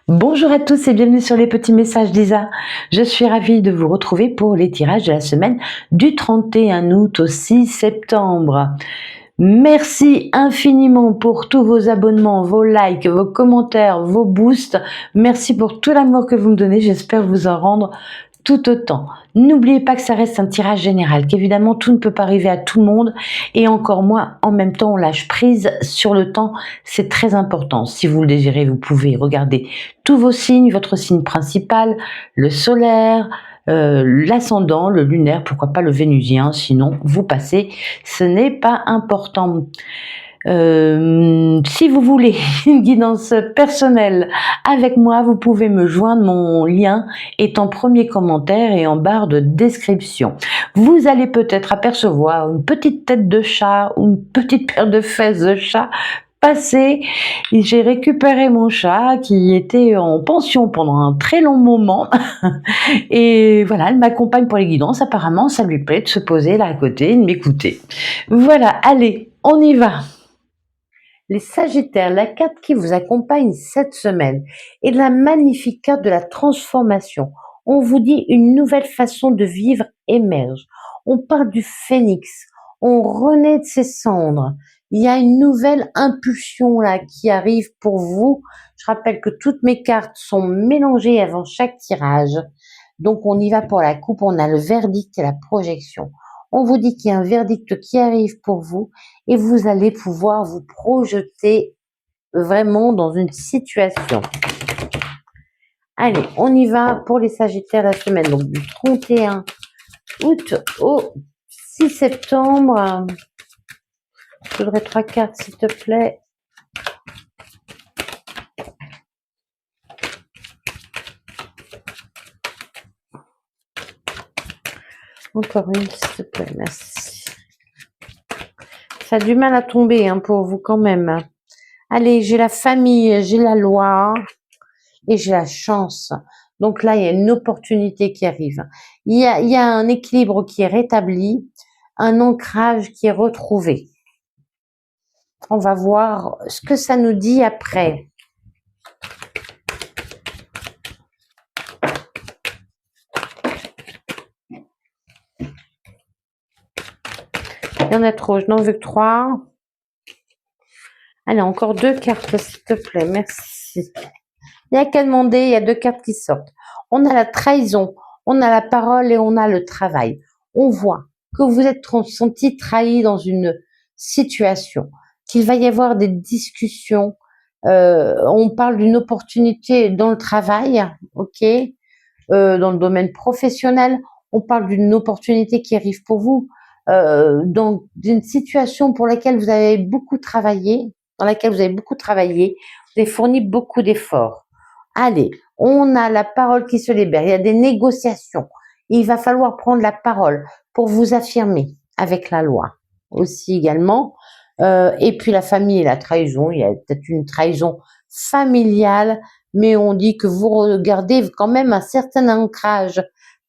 Bonjour à tous et bienvenue sur les petits messages d'Isa. Je suis ravie de vous retrouver pour les tirages de la semaine du 31 août au 6 septembre. Merci infiniment pour tous vos abonnements, vos likes, vos commentaires, vos boosts. Merci pour tout l'amour que vous me donnez. J'espère vous en rendre tout autant. N'oubliez pas que ça reste un tirage général, qu'évidemment tout ne peut pas arriver à tout le monde et encore moins en même temps on lâche prise sur le temps, c'est très important. Si vous le désirez, vous pouvez regarder tous vos signes, votre signe principal, le solaire, l'ascendant, le lunaire, pourquoi pas le vénusien, sinon vous passez, ce n'est pas important. Si vous voulez une guidance personnelle avec moi, vous pouvez me joindre. Mon lien est en premier commentaire et en barre de description. Vous allez peut-être apercevoir une petite tête de chat ou une petite paire de fesses de chat passer. J'ai récupéré mon chat qui était en pension pendant un très long moment et voilà, elle m'accompagne pour les guidances. Apparemment, ça lui plaît de se poser là à côté et de m'écouter. Voilà, allez, on y va. Les Sagittaires, la carte qui vous accompagne cette semaine est la magnifique carte de la transformation. On vous dit une nouvelle façon de vivre émerge. On parle du phénix, on renaît de ses cendres. Il y a une nouvelle impulsion là qui arrive pour vous. Je rappelle que toutes mes cartes sont mélangées avant chaque tirage. Donc on y va pour la coupe, on a le verdict et la projection. On vous dit qu'il y a un verdict qui arrive pour vous et vous allez pouvoir vous projeter vraiment dans une situation. Allez, on y va pour les Sagittaires la semaine, donc du 31 août au 6 septembre. Je voudrais 3 cartes, s'il te plaît. Encore une, s'il te plaît, merci. Ça a du mal à tomber hein, pour vous quand même. Allez, j'ai la famille, j'ai la loi et j'ai la chance. Donc là, il y a une opportunité qui arrive. Il y a un équilibre qui est rétabli, un ancrage qui est retrouvé. On va voir ce que ça nous dit après. Il y en a trop, je n'en veux que 3. Allez, encore 2 cartes, s'il te plaît, merci. Il n'y a qu'à demander, il y a 2 cartes qui sortent. On a la trahison, on a la parole et on a le travail. On voit que vous êtes senti trahi dans une situation, qu'il va y avoir des discussions. On parle d'une opportunité dans le travail, ok, dans le domaine professionnel. On parle d'une opportunité qui arrive pour vous, dans une situation pour laquelle vous avez beaucoup travaillé, vous avez fourni beaucoup d'efforts. Allez, on a la parole qui se libère. Il y a des négociations. Il va falloir prendre la parole pour vous affirmer avec la loi aussi également. Et puis la famille et la trahison. Il y a peut-être une trahison familiale, mais on dit que vous regardez quand même un certain ancrage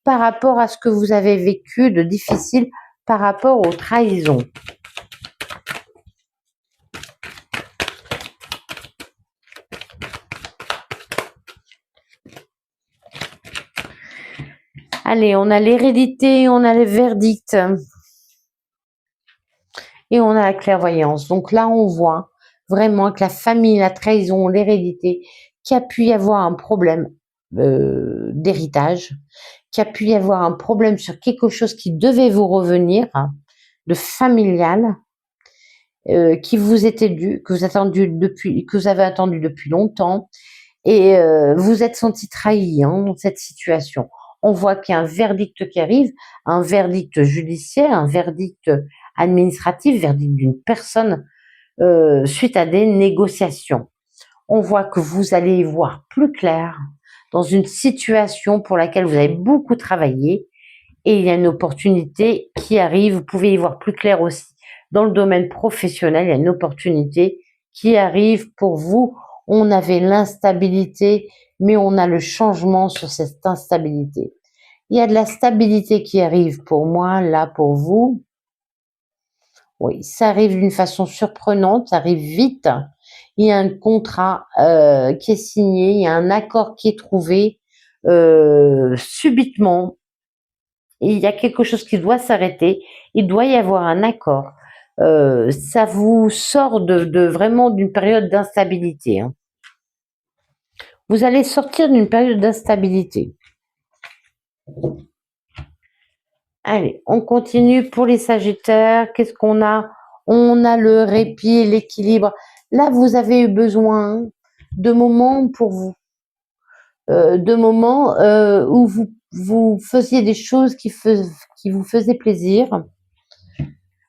par rapport à ce que vous avez vécu de difficile par rapport aux trahisons. Allez, on a l'hérédité, on a le verdict et on a la clairvoyance. Donc là, on voit vraiment que la famille, la trahison, l'hérédité, qu'il y a pu y avoir un problème d'héritage, qu'il y a pu y avoir un problème sur quelque chose qui devait vous revenir, hein, de familial, qui vous était dû, que vous avez attendu depuis longtemps, et vous êtes senti trahi hein, dans cette situation. On voit qu'il y a un verdict qui arrive, un verdict judiciaire, un verdict administratif, verdict d'une personne suite à des négociations. On voit que vous allez y voir plus clair dans une situation pour laquelle vous avez beaucoup travaillé et il y a une opportunité qui arrive. Vous pouvez y voir plus clair aussi dans le domaine professionnel. Il y a une opportunité qui arrive pour vous. On avait l'instabilité, mais on a le changement sur cette instabilité. Il y a de la stabilité qui arrive pour moi, là, pour vous. Oui, ça arrive d'une façon surprenante, ça arrive vite. il y a un contrat qui est signé, il y a un accord qui est trouvé subitement. Il y a quelque chose qui doit s'arrêter, il doit y avoir un accord. Ça vous sort de vraiment d'une période d'instabilité, hein. Vous allez sortir d'une période d'instabilité. Allez, on continue pour les Sagittaires. Qu'est-ce qu'on a? On a le répit, l'équilibre. Là, vous avez eu besoin de moments pour vous, de moments où vous faisiez des choses qui vous faisaient plaisir,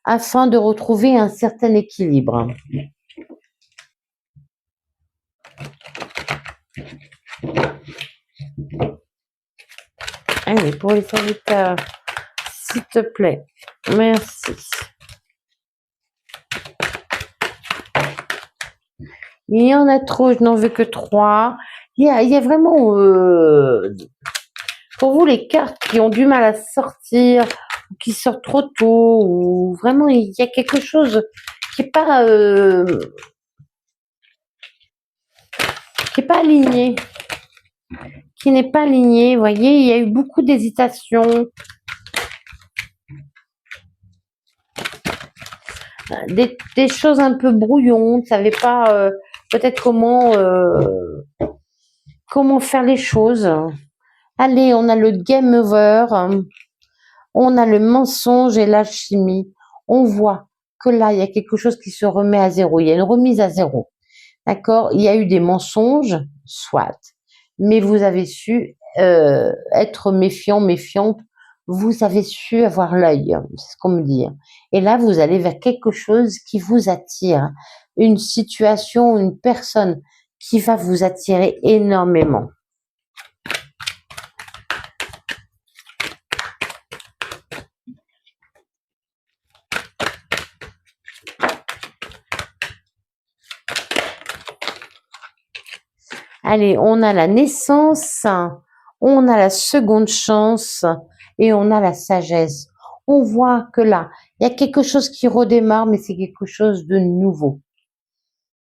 afin de retrouver un certain équilibre. Allez, pour les Sagittaires, s'il te plaît. Merci. Il y en a trop, je n'en veux que 3. Il y a vraiment, pour vous, les cartes qui ont du mal à sortir, ou qui sortent trop tôt, ou vraiment, il y a quelque chose qui n'est pas, aligné. Qui n'est pas aligné, vous voyez, il y a eu beaucoup d'hésitations. Des choses un peu brouillons, on ne savait pas peut-être comment faire les choses. Allez, on a le game over, on a le mensonge et l'alchimie. On voit que là, il y a quelque chose qui se remet à zéro, il y a une remise à zéro. D'accord? Il y a eu des mensonges, soit, mais vous avez su être méfiant, méfiante. Vous avez su avoir l'œil, c'est ce qu'on me dit. Et là, vous allez vers quelque chose qui vous attire, une situation, une personne qui va vous attirer énormément. Allez, on a la naissance, on a la seconde chance et on a la sagesse. On voit que là, il y a quelque chose qui redémarre, mais c'est quelque chose de nouveau.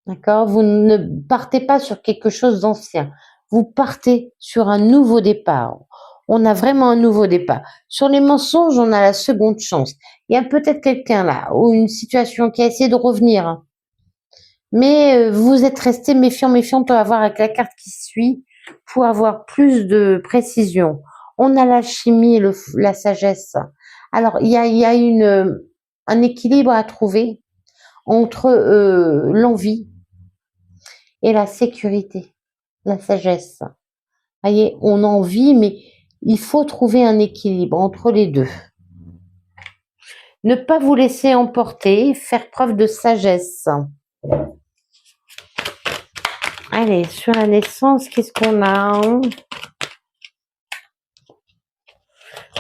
D'accord? Vous ne partez pas sur quelque chose d'ancien. Vous partez sur un nouveau départ. On a vraiment un nouveau départ. Sur les mensonges, on a la seconde chance. Il y a peut-être quelqu'un là, ou une situation qui a essayé de revenir, hein. Mais vous êtes resté méfiant, méfiant, on peut avoir avec la carte qui suit pour avoir plus de précision. On a l'alchimie et la sagesse. Alors, il y a un équilibre à trouver entre l'envie et la sécurité, la sagesse. Vous voyez, on a envie, mais il faut trouver un équilibre entre les deux. Ne pas vous laisser emporter, faire preuve de sagesse. Allez, sur la naissance, qu'est-ce qu'on a?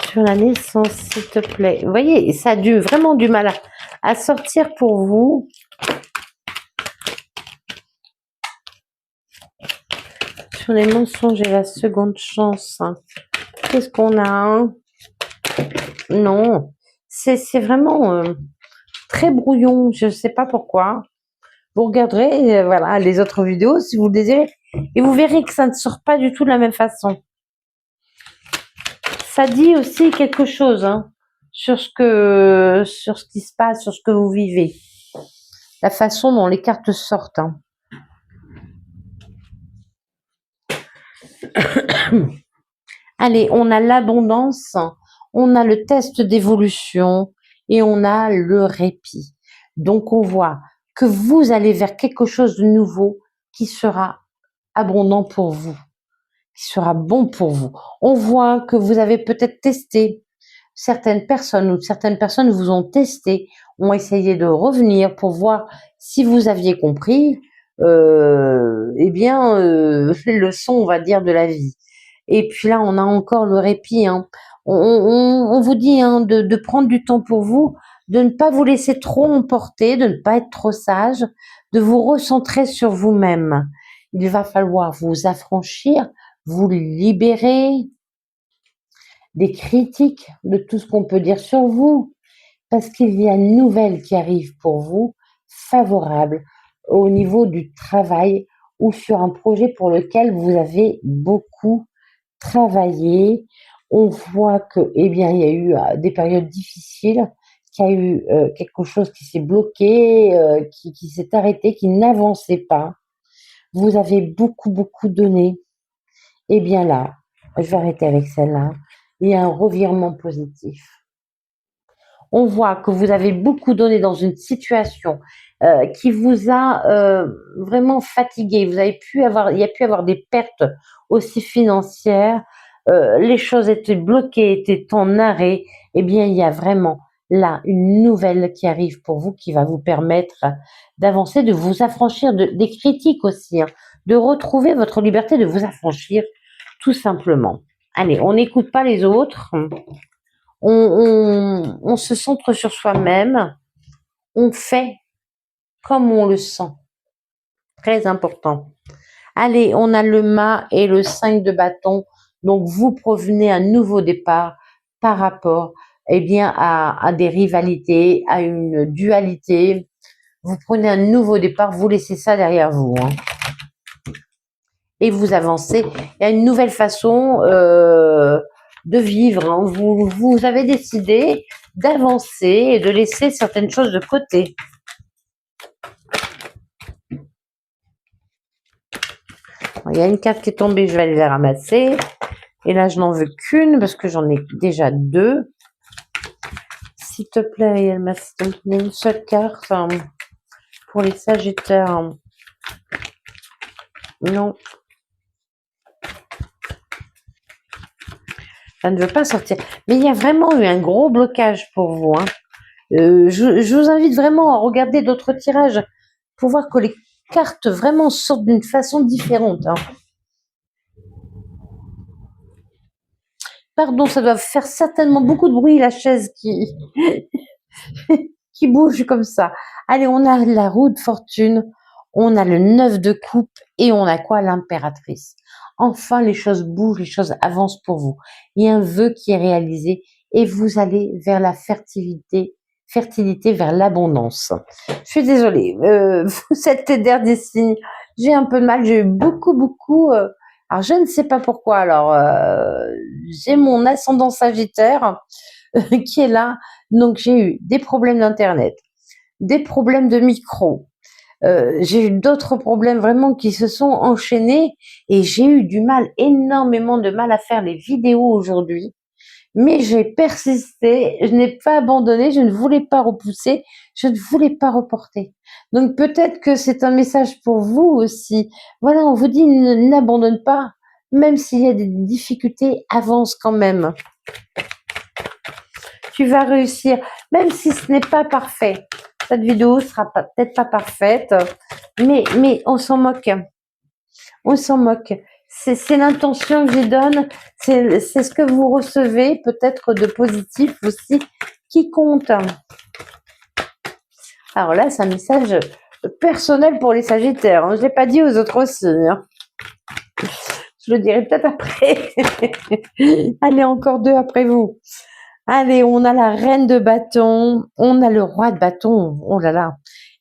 Sur la naissance, s'il te plaît. Vous voyez, ça a vraiment du mal à sortir pour vous. Sur les mensonges et la seconde chance. Qu'est-ce qu'on a? Non, c'est vraiment très brouillon. Je ne sais pas pourquoi. Vous regarderez voilà, les autres vidéos si vous le désirez. Et vous verrez que ça ne sort pas du tout de la même façon. Ça dit aussi quelque chose sur ce qui se passe, sur ce que vous vivez. La façon dont les cartes sortent. Allez, on a l'abondance, on a le test d'évolution et on a le répit. Donc, on voit que vous allez vers quelque chose de nouveau qui sera abondant pour vous, qui sera bon pour vous. On voit que vous avez peut-être testé certaines personnes ou certaines personnes vous ont testé, ont essayé de revenir pour voir si vous aviez compris les leçons, on va dire, de la vie. Et puis là, on a encore le répit. On vous dit de prendre du temps pour vous, de ne pas vous laisser trop emporter, de ne pas être trop sage, de vous recentrer sur vous-même. Il va falloir vous affranchir, vous libérer des critiques, de tout ce qu'on peut dire sur vous, parce qu'il y a une nouvelle qui arrive pour vous, favorable, au niveau du travail ou sur un projet pour lequel vous avez beaucoup travaillé. On voit que, eh bien, il y a eu des périodes difficiles, qu'il y a eu quelque chose qui s'est bloqué, qui s'est arrêté, qui n'avançait pas. Vous avez beaucoup, beaucoup donné. Eh bien là, je vais arrêter avec celle-là. Il y a un revirement positif. On voit que vous avez beaucoup donné dans une situation qui vous a vraiment fatigué. Il y a pu avoir des pertes aussi financières. Les choses étaient bloquées, étaient en arrêt. Eh bien, il y a vraiment là une nouvelle qui arrive pour vous qui va vous permettre d'avancer, de vous affranchir des critiques aussi, hein, de retrouver votre liberté, de vous affranchir tout simplement. Allez, on n'écoute pas les autres. On se centre sur soi-même, on fait comme on le sent. Très important. Allez, on a le mât et le 5 de bâton. Donc, vous provenez un nouveau départ par rapport eh bien, à des rivalités, à une dualité. Vous prenez un nouveau départ, vous laissez ça derrière vous. Hein. Et vous avancez. Il y a une nouvelle façon de vivre. Hein. Vous avez décidé d'avancer et de laisser certaines choses de côté. Il y a une carte qui est tombée, je vais aller la ramasser. Et là, je n'en veux qu'une parce que j'en ai déjà deux. S'il te plaît, Ariel, merci de me donner une seule carte pour les Sagittaires. Non. Ça ne veut pas sortir. Mais il y a vraiment eu un gros blocage pour vous. Hein. Je vous invite vraiment à regarder d'autres tirages pour voir que les cartes vraiment sortent d'une façon différente. Hein. Pardon, ça doit faire certainement beaucoup de bruit, la chaise qui bouge comme ça. Allez, on a la roue de fortune, on a le 9 de coupe et on a quoi? L'impératrice. Enfin, les choses bougent, les choses avancent pour vous. Il y a un vœu qui est réalisé et vous allez vers la fertilité, vers l'abondance. Je suis désolée, vous êtes les derniers signes. J'ai un peu de mal, j'ai eu beaucoup. Alors, je ne sais pas pourquoi. Alors, j'ai mon ascendant Sagittaire qui est là. Donc, j'ai eu des problèmes d'internet, des problèmes de micro. J'ai eu d'autres problèmes vraiment qui se sont enchaînés et j'ai eu énormément de mal à faire les vidéos aujourd'hui. Mais j'ai persisté, je n'ai pas abandonné, je ne voulais pas repousser, je ne voulais pas reporter. Donc peut-être que c'est un message pour vous aussi. Voilà, on vous dit n'abandonne pas, même s'il y a des difficultés, avance quand même. Tu vas réussir, même si ce n'est pas parfait. Cette vidéo sera peut-être pas parfaite, mais on s'en moque. On s'en moque. C'est l'intention que je donne, c'est ce que vous recevez, peut-être de positif aussi, qui compte. Alors là, c'est un message personnel pour les Sagittaires. Hein. Je ne l'ai pas dit aux autres aussi. Hein. Je le dirai peut-être après. Allez, encore deux après vous. Allez, on a la reine de bâton, on a le roi de bâton, oh là là,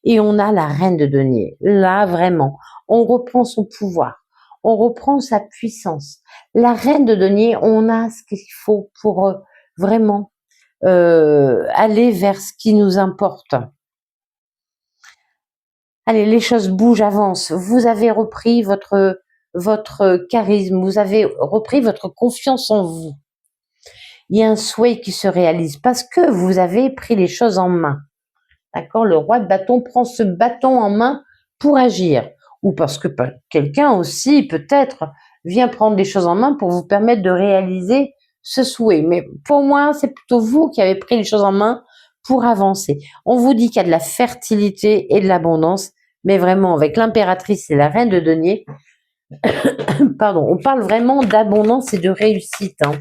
et on a la reine de denier. Là, vraiment, on reprend son pouvoir, on reprend sa puissance. La reine de denier, on a ce qu'il faut pour vraiment aller vers ce qui nous importe. Allez, les choses bougent, avancent. Vous avez repris votre charisme, vous avez repris votre confiance en vous. Il y a un souhait qui se réalise parce que vous avez pris les choses en main. D'accord? Le roi de bâton prend ce bâton en main pour agir. Ou parce que quelqu'un aussi, peut-être, vient prendre les choses en main pour vous permettre de réaliser ce souhait. Mais pour moi, c'est plutôt vous qui avez pris les choses en main pour avancer. On vous dit qu'il y a de la fertilité et de l'abondance, mais vraiment, avec l'impératrice et la reine de denier, pardon, on parle vraiment d'abondance et de réussite. Hein.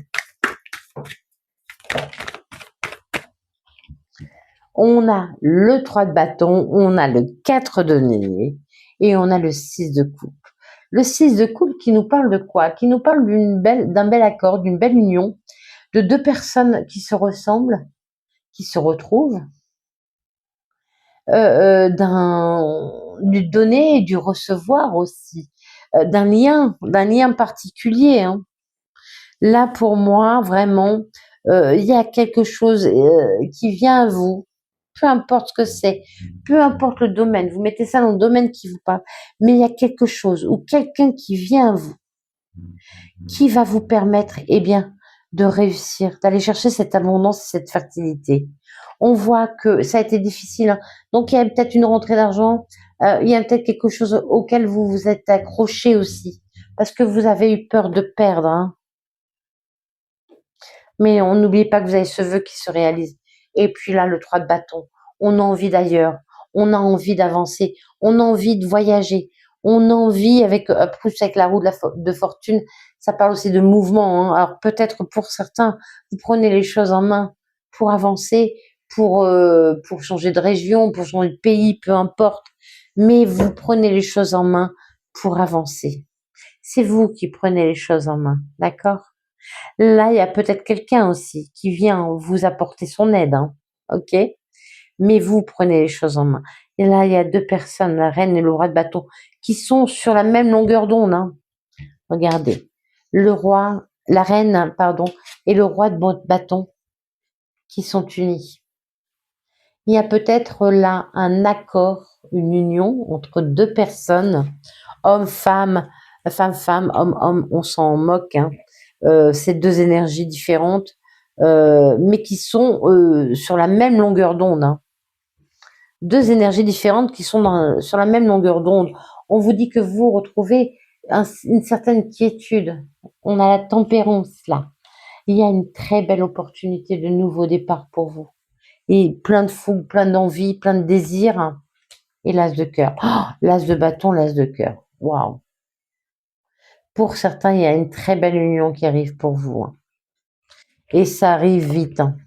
On a le 3 de bâton, on a le 4 de denier et on a le 6 de coupe. Le 6 de coupe qui nous parle de quoi? Qui nous parle d'un bel accord, d'une belle union, de deux personnes qui se ressemblent, qui se retrouvent. du donner et du recevoir aussi, d'un lien particulier, hein. Là, pour moi, vraiment, il y a quelque chose qui vient à vous, peu importe ce que c'est, peu importe le domaine, vous mettez ça dans le domaine qui vous parle, mais il y a quelque chose ou quelqu'un qui vient à vous, qui va vous permettre, eh bien, de réussir, d'aller chercher cette abondance, cette fertilité. On voit que ça a été difficile, hein. Donc il y a peut-être une rentrée d'argent, il y a peut-être quelque chose auquel vous vous êtes accroché aussi, parce que vous avez eu peur de perdre, hein. Mais on n'oublie pas que vous avez ce vœu qui se réalise. Et puis là, le 3 de bâton, on a envie d'ailleurs, on a envie d'avancer, on a envie de voyager, on a envie avec plus avec la roue de fortune, ça parle aussi de mouvement, hein. Alors peut-être pour certains, vous prenez les choses en main pour avancer, pour changer de région, pour changer de pays, peu importe. Mais vous prenez les choses en main pour avancer. C'est vous qui prenez les choses en main, d'accord? Là, il y a peut-être quelqu'un aussi qui vient vous apporter son aide, hein, ok? Mais vous prenez les choses en main. Et là, il y a deux personnes, la reine et le roi de bâton, qui sont sur la même longueur d'onde, hein. Regardez, le roi, la reine, pardon, et le roi de bâton qui sont unis. Il y a peut-être là un accord, une union entre deux personnes, homme-femme, femme-femme, homme-homme, on s'en moque, hein. Ces deux énergies différentes, mais qui sont sur la même longueur d'onde, hein. Deux énergies différentes qui sont sur la même longueur d'onde. On vous dit que vous retrouvez une certaine quiétude. On a la tempérance là. Il y a une très belle opportunité de nouveau départ pour vous. Et plein de fougue, plein d'envie, plein de désir, hein. Et l'as de cœur. Oh, l'as de bâton, l'as de cœur. Waouh. Pour certains, il y a une très belle union qui arrive pour vous, hein. Et ça arrive vite, hein.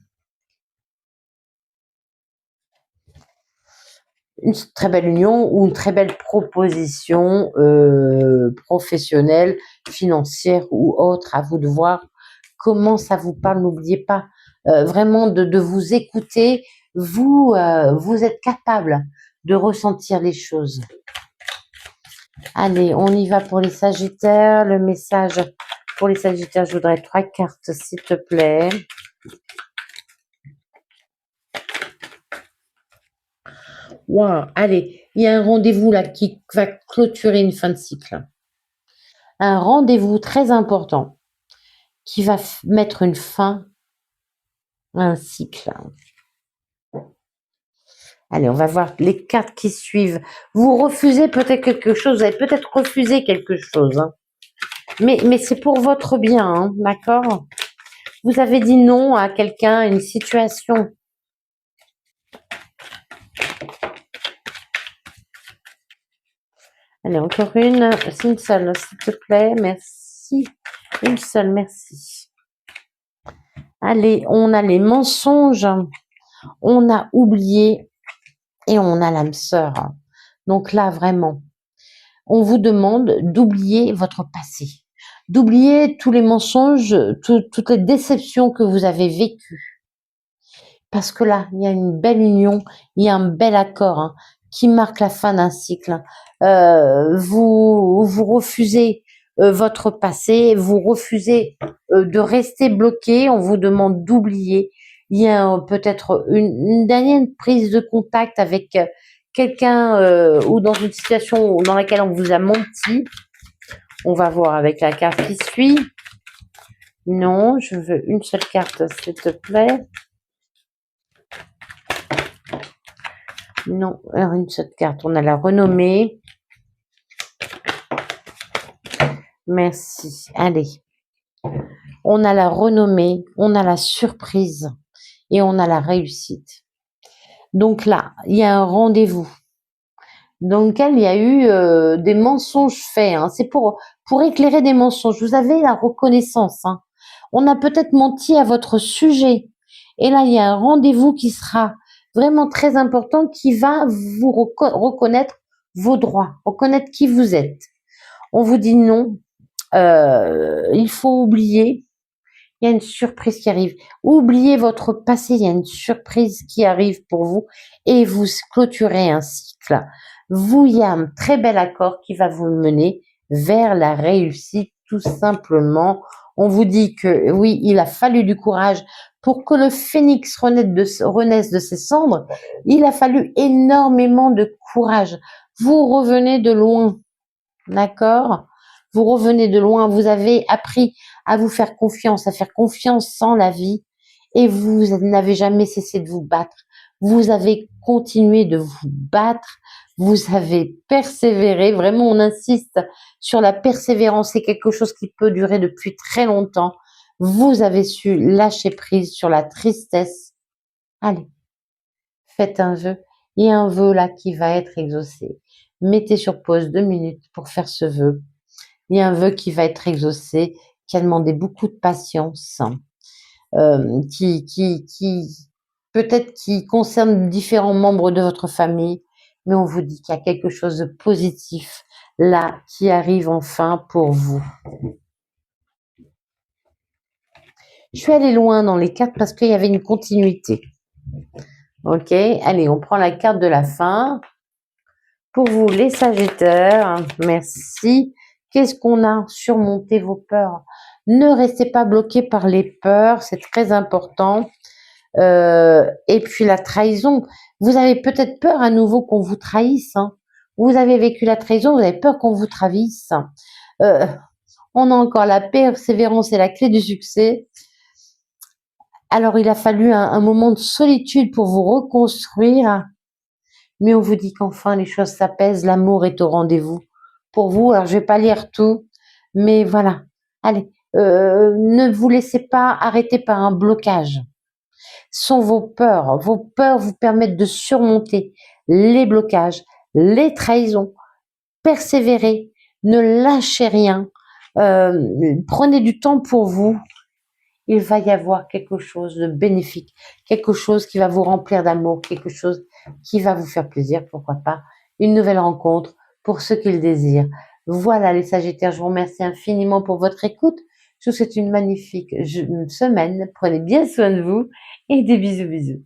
Une très belle union ou une très belle proposition professionnelle, financière ou autre, à vous de voir comment ça vous parle. N'oubliez pas vraiment de vous écouter. Vous êtes capable de ressentir les choses. Allez, on y va pour les Sagittaires. Le message pour les Sagittaires, je voudrais 3 cartes, s'il te plaît. Wow, allez, il y a un rendez-vous là qui va clôturer une fin de cycle. Un rendez-vous très important qui va mettre une fin à un cycle. Allez, on va voir les cartes qui suivent. Vous refusez peut-être quelque chose, vous avez peut-être refusé quelque chose, hein. Mais c'est pour votre bien, hein, d'accord? Vous avez dit non à quelqu'un, à une situation. Allez, encore une. C'est une seule, s'il te plaît. Merci. Une seule, merci. Allez, on a les mensonges, on a oublié et on a l'âme sœur. Donc là, vraiment, on vous demande d'oublier votre passé, d'oublier tous les mensonges, toutes les déceptions que vous avez vécues. Parce que là, il y a une belle union, il y a un bel accord, hein, qui marque la fin d'un cycle. Vous refusez votre passé, vous refusez de rester bloqué, on vous demande d'oublier. Il y a peut-être une dernière prise de contact avec quelqu'un ou dans une situation dans laquelle on vous a menti. On va voir avec la carte qui suit. Non, je veux une seule carte, s'il te plaît. Non, alors une seule carte. On a la renommée. Merci. Allez. On a la renommée, on a la surprise et on a la réussite. Donc là, il y a un rendez-vous dans lequel il y a eu des mensonges faits, hein. C'est pour éclairer des mensonges. Vous avez la reconnaissance, hein. On a peut-être menti à votre sujet. Et là, il y a un rendez-vous qui sera vraiment très important, qui va vous reconnaître vos droits, reconnaître qui vous êtes. On vous dit non, il faut oublier, Il y a une surprise qui arrive. Oubliez votre passé, il y a une surprise qui arrive pour vous et vous clôturez un cycle. Il y a un très bel accord qui va vous mener vers la réussite, tout simplement. On vous dit que oui, il a fallu du courage pour que le phénix renaisse de ses cendres. Il a fallu énormément de courage. Vous revenez de loin, d'accord? Vous revenez de loin, vous avez appris à vous faire confiance, à faire confiance sans la vie, et vous n'avez jamais cessé de vous battre. Vous avez continué de vous battre, vous avez persévéré. Vraiment, on insiste sur la persévérance. C'est quelque chose qui peut durer depuis très longtemps. Vous avez su lâcher prise sur la tristesse. Allez, faites un vœu. Il y a un vœu là qui va être exaucé. Mettez sur pause 2 minutes pour faire ce vœu. Il y a un vœu qui va être exaucé, qui a demandé beaucoup de patience, qui peut-être qui concerne différents membres de votre famille, mais on vous dit qu'il y a quelque chose de positif là qui arrive enfin pour vous. Je suis allée loin dans les cartes parce qu'il y avait une continuité. Ok, allez, on prend la carte de la fin. Pour vous, les Sagittaires, merci. Qu'est-ce qu'on a? Surmonter vos peurs. Ne restez pas bloqués par les peurs, c'est très important. Et puis la trahison. Vous avez peut-être peur à nouveau qu'on vous trahisse. Hein. Vous avez vécu la trahison, vous avez peur qu'on vous trahisse. On a encore la persévérance et la clé du succès. Alors il a fallu un moment de solitude pour vous reconstruire. Mais on vous dit qu'enfin les choses s'apaisent, l'amour est au rendez-vous pour vous. Alors je vais pas lire tout, mais voilà. Allez, ne vous laissez pas arrêter par un blocage. Ce sont vos peurs. Vos peurs vous permettent de surmonter les blocages, les trahisons. Persévérez, ne lâchez rien. Prenez du temps pour vous. Il va y avoir quelque chose de bénéfique, quelque chose qui va vous remplir d'amour, quelque chose qui va vous faire plaisir, pourquoi pas, une nouvelle rencontre pour ceux qui le désirent. Voilà les Sagittaires, je vous remercie infiniment pour votre écoute. Je vous souhaite une magnifique semaine. Prenez bien soin de vous et des bisous bisous.